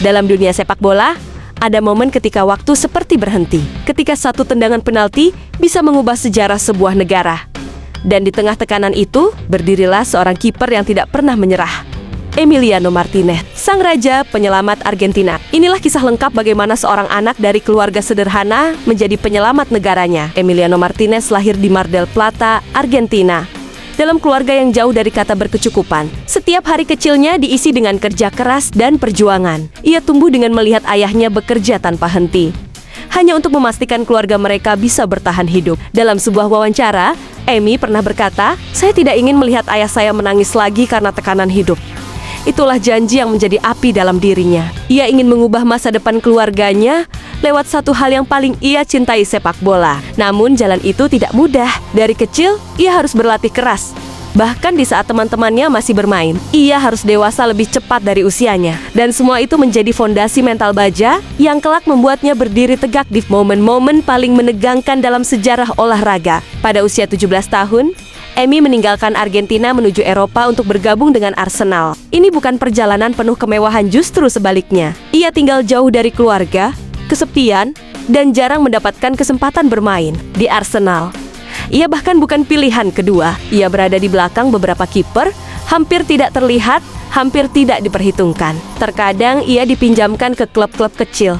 Dalam dunia sepak bola, ada momen ketika waktu seperti berhenti. Ketika satu tendangan penalti bisa mengubah sejarah sebuah negara. Dan di tengah tekanan itu, berdirilah seorang kiper yang tidak pernah menyerah. Emiliano Martinez, sang raja penyelamat Argentina. Inilah kisah lengkap bagaimana seorang anak dari keluarga sederhana menjadi penyelamat negaranya. Emiliano Martinez lahir di Mar del Plata, Argentina. Dalam keluarga yang jauh dari kata berkecukupan. Setiap hari kecilnya diisi dengan kerja keras dan perjuangan. Ia tumbuh dengan melihat ayahnya bekerja tanpa henti. Hanya untuk memastikan keluarga mereka bisa bertahan hidup. Dalam sebuah wawancara, Emi pernah berkata, "Saya tidak ingin melihat ayah saya menangis lagi karena tekanan hidup." Itulah janji yang menjadi api dalam dirinya. Ia ingin mengubah masa depan keluarganya lewat satu hal yang paling ia cintai, sepak bola. Namun jalan itu tidak mudah. Dari kecil, ia harus berlatih keras. Bahkan di saat teman-temannya masih bermain, ia harus dewasa lebih cepat dari usianya. Dan semua itu menjadi fondasi mental baja yang kelak membuatnya berdiri tegak di momen-momen paling menegangkan dalam sejarah olahraga. Pada usia 17 tahun, Emi meninggalkan Argentina menuju Eropa untuk bergabung dengan Arsenal. Ini bukan perjalanan penuh kemewahan, justru sebaliknya. Ia tinggal jauh dari keluarga, kesepian, dan jarang mendapatkan kesempatan bermain di Arsenal. Ia bahkan bukan pilihan kedua. Ia berada di belakang beberapa kiper, hampir tidak terlihat, hampir tidak diperhitungkan. Terkadang ia dipinjamkan ke klub-klub kecil,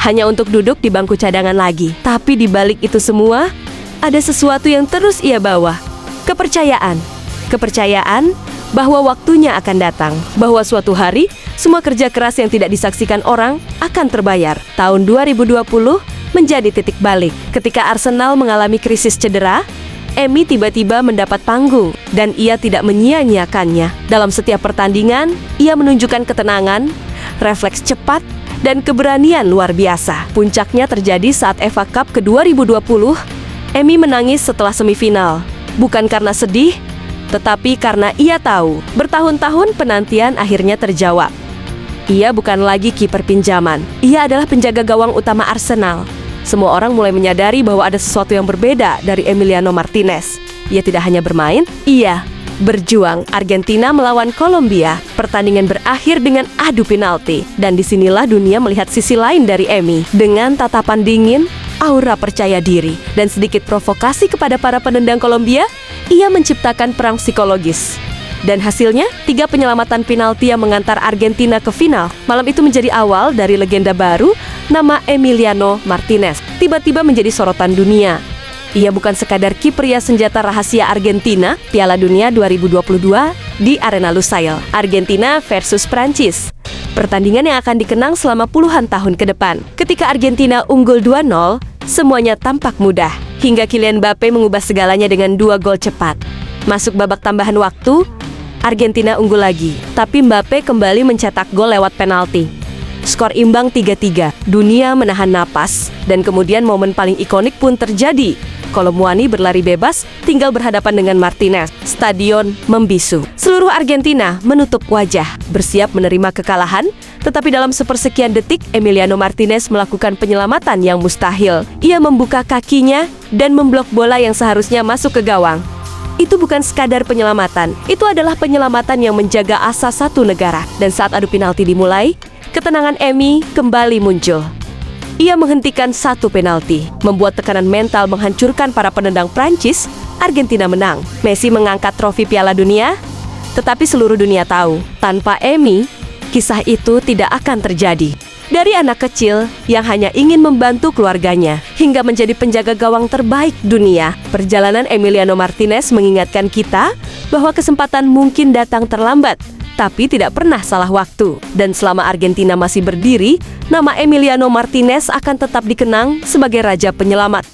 hanya untuk duduk di bangku cadangan lagi. Tapi di balik itu semua, ada sesuatu yang terus ia bawa. Kepercayaan. Kepercayaan bahwa waktunya akan datang. Bahwa suatu hari, semua kerja keras yang tidak disaksikan orang akan terbayar. Tahun 2020 menjadi titik balik. Ketika Arsenal mengalami krisis cedera, Emi tiba-tiba mendapat panggung dan ia tidak menyia-nyiakannya. Dalam setiap pertandingan, ia menunjukkan ketenangan, refleks cepat, dan keberanian luar biasa. Puncaknya terjadi saat FA Cup ke 2020. Emi menangis setelah semifinal. Bukan karena sedih, tetapi karena ia tahu bertahun-tahun penantian akhirnya terjawab. Ia bukan lagi kiper pinjaman. Ia adalah penjaga gawang utama Arsenal. Semua orang mulai menyadari bahwa ada sesuatu yang berbeda dari Emiliano Martinez. Ia tidak hanya bermain, ia berjuang. Argentina melawan Kolombia. Pertandingan berakhir dengan adu penalti. Dan disinilah dunia melihat sisi lain dari Emi. Dengan tatapan dingin, aura percaya diri, dan sedikit provokasi kepada para penendang Kolombia, ia menciptakan perang psikologis. Dan hasilnya, 3 penyelamatan penalti yang mengantar Argentina ke final. Malam itu menjadi awal dari legenda baru, nama Emiliano Martinez tiba-tiba menjadi sorotan dunia. Ia bukan sekadar kiper senjata rahasia Argentina, Piala Dunia 2022 di Arena Lusail, Argentina versus Prancis. Pertandingan yang akan dikenang selama puluhan tahun ke depan. Ketika Argentina unggul 2-0, semuanya tampak mudah. Hingga Kylian Mbappe mengubah segalanya dengan 2 gol cepat. Masuk babak tambahan waktu, Argentina unggul lagi. Tapi Mbappe kembali mencetak gol lewat penalti. Skor imbang 3-3. Dunia menahan napas. Dan kemudian momen paling ikonik pun terjadi. Colomwani berlari bebas, tinggal berhadapan dengan Martinez. Stadion membisu. Seluruh Argentina menutup wajah, bersiap menerima kekalahan. Tetapi dalam sepersekian detik, Emiliano Martinez melakukan penyelamatan yang mustahil. Ia membuka kakinya dan memblok bola yang seharusnya masuk ke gawang. Itu bukan sekadar penyelamatan, itu adalah penyelamatan yang menjaga asa satu negara. Dan saat adu penalti dimulai, ketenangan Emi kembali muncul. Ia menghentikan 1 penalti, membuat tekanan mental menghancurkan para penendang Prancis. Argentina menang. Messi mengangkat trofi Piala Dunia. Tetapi seluruh dunia tahu, tanpa Emi, kisah itu tidak akan terjadi. Dari anak kecil yang hanya ingin membantu keluarganya, hingga menjadi penjaga gawang terbaik dunia, perjalanan Emiliano Martinez mengingatkan kita bahwa kesempatan mungkin datang terlambat, tapi tidak pernah salah waktu. Dan selama Argentina masih berdiri, nama Emiliano Martinez akan tetap dikenang sebagai raja penyelamat.